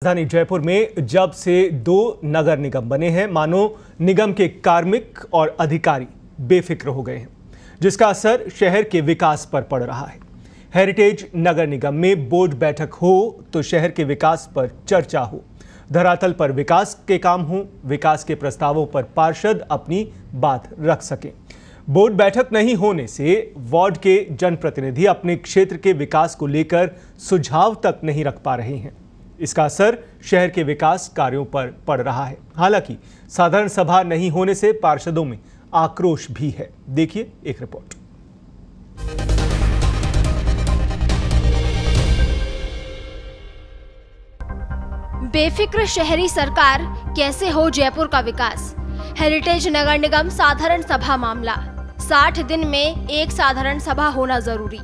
राजधानी जयपुर में जब से 2 नगर निगम बने हैं, मानो निगम के कार्मिक और अधिकारी बेफिक्र हो गए हैं, जिसका असर शहर के विकास पर पड़ रहा है। हेरिटेज नगर निगम में बोर्ड बैठक हो तो शहर के विकास पर चर्चा हो, धरातल पर विकास के काम हो, विकास के प्रस्तावों पर पार्षद अपनी बात रख सकें। बोर्ड बैठक नहीं होने से वार्ड के जनप्रतिनिधि अपने क्षेत्र के विकास को लेकर सुझाव तक नहीं रख पा रहे हैं। इसका असर शहर के विकास कार्यों पर पड़ रहा है। हालांकि साधारण सभा नहीं होने से पार्षदों में आक्रोश भी है। देखिए एक रिपोर्ट। बेफिक्र शहरी सरकार, कैसे हो जयपुर का विकास। हेरिटेज नगर निगम साधारण सभा मामला। 60 दिन में एक साधारण सभा होना जरूरी,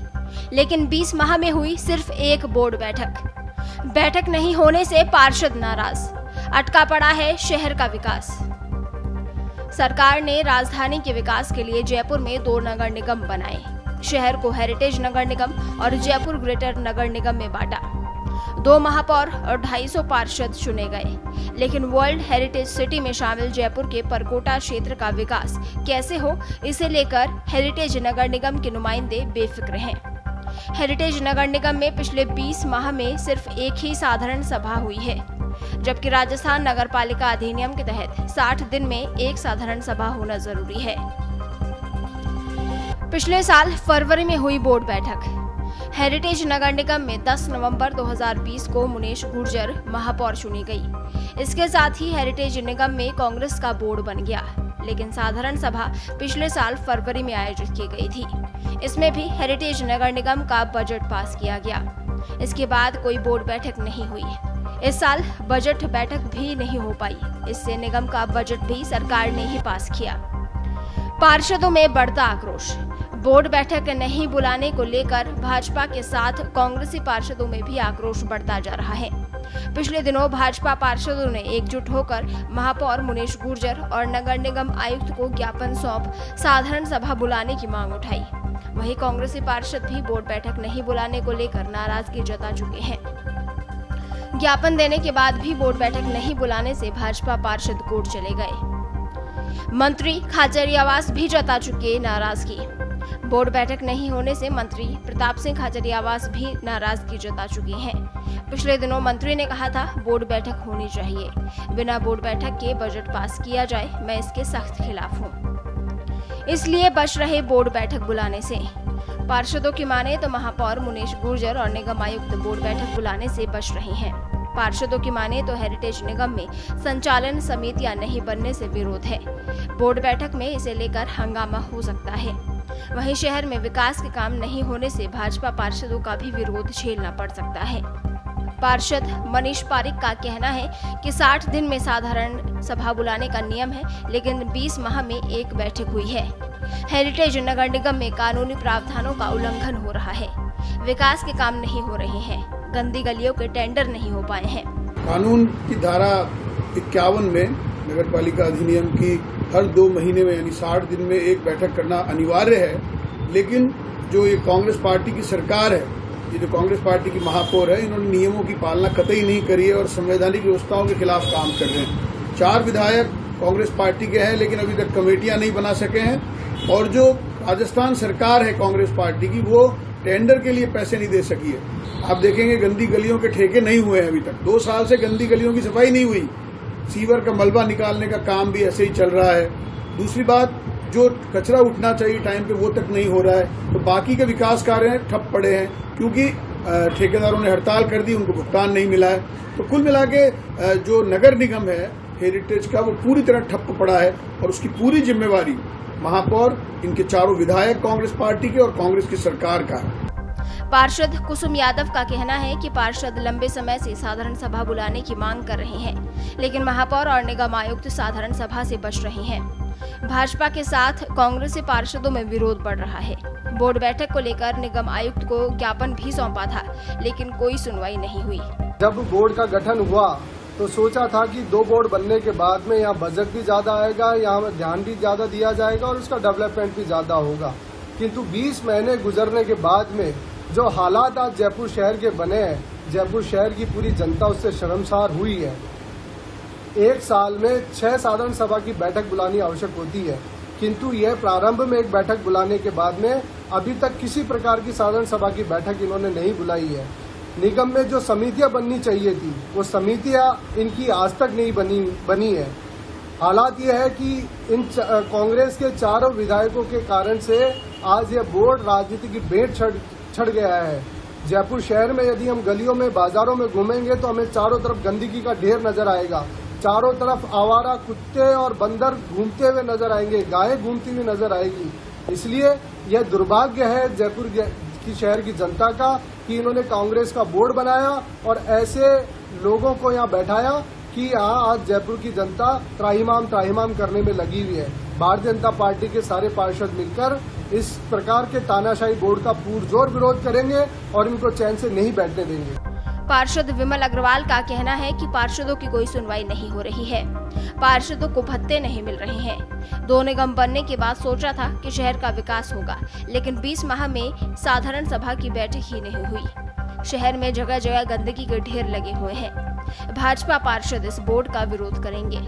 लेकिन 20 माह में हुई सिर्फ एक बोर्ड बैठक। बैठक नहीं होने से पार्षद नाराज, अटका पड़ा है शहर का विकास। सरकार ने राजधानी के विकास के लिए जयपुर में 2 नगर निगम बनाए। शहर को हेरिटेज नगर निगम और जयपुर ग्रेटर नगर निगम में बांटा। 2 महापौर और 250 पार्षद चुने गए, लेकिन वर्ल्ड हेरिटेज सिटी में शामिल जयपुर के परकोटा क्षेत्र का विकास कैसे हो, इसे लेकर हेरिटेज नगर निगम के नुमाइंदे बेफिक्र हैं। हेरिटेज नगर निगम में पिछले 20 माह में सिर्फ एक ही साधारण सभा हुई है, जबकि राजस्थान नगरपालिका अधिनियम के तहत 60 दिन में एक साधारण सभा होना जरूरी है। पिछले साल फरवरी में हुई बोर्ड बैठक। हेरिटेज नगर निगम में 10 नवंबर 2020 को मुनेश गुर्जर महापौर चुनी गई। इसके साथ ही हेरिटेज निगम में कांग्रेस का बोर्ड बन गया, लेकिन साधारण सभा पिछले साल फरवरी में आयोजित की गई थी। इसमें भी हेरिटेज नगर निगम का बजट पास किया गया। इसके बाद कोई बोर्ड बैठक नहीं हुई। इस साल बजट बैठक भी नहीं हो पाई। इससे निगम का बजट भी सरकार ने ही पास किया। पार्षदों में बढ़ता आक्रोश। बोर्ड बैठक नहीं बुलाने को लेकर भाजपा के साथ कांग्रेसी पार्षदों में भी आक्रोश बढ़ता जा रहा है। पिछले दिनों भाजपा पार्षदों ने एकजुट होकर महापौर मुनेश गुर्जर और नगर निगम आयुक्त को ज्ञापन सौंप साधारण सभा बुलाने की मांग उठाई। वहीं कांग्रेसी पार्षद भी बोर्ड बैठक नहीं बुलाने को लेकर नाराजगी जता चुके हैं। ज्ञापन देने के बाद भी बोर्ड बैठक नहीं बुलाने से भाजपा पार्षद कोर्ट चले गए। मंत्री खाचरियावास भी जता चुके नाराजगी। बोर्ड बैठक नहीं होने से मंत्री प्रताप सिंह खाचरियावास भी नाराजगी जता चुके हैं। पिछले दिनों मंत्री ने कहा था बोर्ड बैठक होनी चाहिए, बिना बोर्ड बैठक के बजट पास किया जाए, मैं इसके सख्त खिलाफ हूं। इसलिए बच रहे बोर्ड बैठक बुलाने से। पार्षदों की माने तो महापौर मुनेश गुर्जर और निगम आयुक्त बोर्ड बैठक बुलाने से बच रहे हैं। पार्षदों की माने तो हेरिटेज निगम में संचालन समितियां नहीं बनने से विरोध है। बोर्ड बैठक में इसे लेकर हंगामा हो सकता है। वहीं शहर में विकास के काम नहीं होने से भाजपा पार्षदों का भी विरोध झेलना पड़ सकता है। पार्षद मनीष पारिक का कहना है कि 60 दिन में साधारण सभा बुलाने का नियम है, लेकिन 20 माह में एक बैठक हुई है। हेरिटेज नगर निगम में कानूनी प्रावधानों का उल्लंघन हो रहा है। विकास के काम नहीं हो रहे हैं। गंदी गलियों के टेंडर नहीं हो पाए हैं। कानून की धारा 51 में नगर पालिका अधिनियम की हर 2 महीने में यानी 60 दिन में एक बैठक करना अनिवार्य है, लेकिन जो ये कांग्रेस पार्टी की सरकार है, ये जो कांग्रेस पार्टी की महापौर है, इन्होंने नियमों की पालना कतई नहीं करी है और संवैधानिक व्यवस्थाओं के खिलाफ काम कर रहे हैं। 4 विधायक कांग्रेस पार्टी के हैं, लेकिन अभी तक कमेटियां नहीं बना सके हैं। और जो राजस्थान सरकार है कांग्रेस पार्टी की, वो टेंडर के लिए पैसे नहीं दे सकी है। आप देखेंगे गंदी गलियों के ठेके नहीं हुए हैं अभी तक। 2 साल से गंदी गलियों की सफाई नहीं हुई। सीवर का मलबा निकालने का काम भी ऐसे ही चल रहा है। दूसरी बात, जो कचरा उठना चाहिए टाइम पे वो तक नहीं हो रहा है। तो बाकी के विकास कार्य ठप पड़े हैं, क्योंकि ठेकेदारों ने हड़ताल कर दी, उनको भुगतान नहीं मिला है। तो कुल मिला के जो नगर निगम है हेरिटेज का, वो पूरी तरह ठप पड़ा है और उसकी पूरी जिम्मेवारी महापौर, इनके 4 विधायक कांग्रेस पार्टी के और कांग्रेस की सरकार का है। पार्षद कुसुम यादव का कहना है कि पार्षद लंबे समय से साधारण सभा बुलाने की मांग कर रहे हैं, लेकिन महापौर और निगम आयुक्त साधारण सभा से बच रहे हैं। भाजपा के साथ कांग्रेसी पार्षदों में विरोध बढ़ रहा है। बोर्ड बैठक को लेकर निगम आयुक्त को ज्ञापन भी सौंपा था, लेकिन कोई सुनवाई नहीं हुई। जब बोर्ड का गठन हुआ तो सोचा था कि 2 बोर्ड बनने के बाद में यहाँ बजट भी ज्यादा आएगा, यहाँ ध्यान भी ज्यादा दिया जाएगा और उसका डेवलपमेंट भी ज्यादा होगा। किंतु 20 महीने गुजरने के बाद में जो हालात आज जयपुर शहर के बने हैं, जयपुर शहर की पूरी जनता उससे शर्मसार हुई है। एक साल में 6 साधारण सभा की बैठक बुलानी आवश्यक होती है, किंतु यह प्रारंभ में एक बैठक बुलाने के बाद में अभी तक किसी प्रकार की साधारण सभा की बैठक इन्होंने नहीं बुलाई है। निगम में जो समितियां बननी चाहिए थी वो समितियां इनकी आज तक नहीं बनी है। हालात यह है कि इन कांग्रेस के चारों विधायकों के कारण से आज यह बोर्ड राजनीति की भेंट चढ़ गया है। जयपुर शहर में यदि हम गलियों में बाजारों में घूमेंगे तो हमें चारों तरफ गंदगी का ढेर नजर आएगा, चारों तरफ आवारा कुत्ते और बंदर घूमते हुए नजर आएंगे, गायें घूमती हुई नजर आएगी। इसलिए यह दुर्भाग्य है जयपुर की शहर की जनता का कि इन्होंने कांग्रेस का बोर्ड बनाया और ऐसे लोगों को यहाँ बैठाया कि यहाँ आज जयपुर की जनता त्राहिमाम करने में लगी हुई है। भारतीय जनता पार्टी के सारे पार्षद मिलकर इस प्रकार के तानाशाही बोर्ड का पुरजोर विरोध करेंगे और इनको चैन से नहीं बैठने देंगे। पार्षद विमल अग्रवाल का कहना है कि पार्षदों की कोई सुनवाई नहीं हो रही है, पार्षदों को भत्ते नहीं मिल रहे हैं। 2 निगम बनने के बाद सोचा था कि शहर का विकास होगा, लेकिन 20 माह में साधारण सभा की बैठक ही नहीं हुई। शहर में जगह जगह गंदगी के ढेर लगे हुए हैं। भाजपा पार्षद इस बोर्ड का विरोध करेंगे।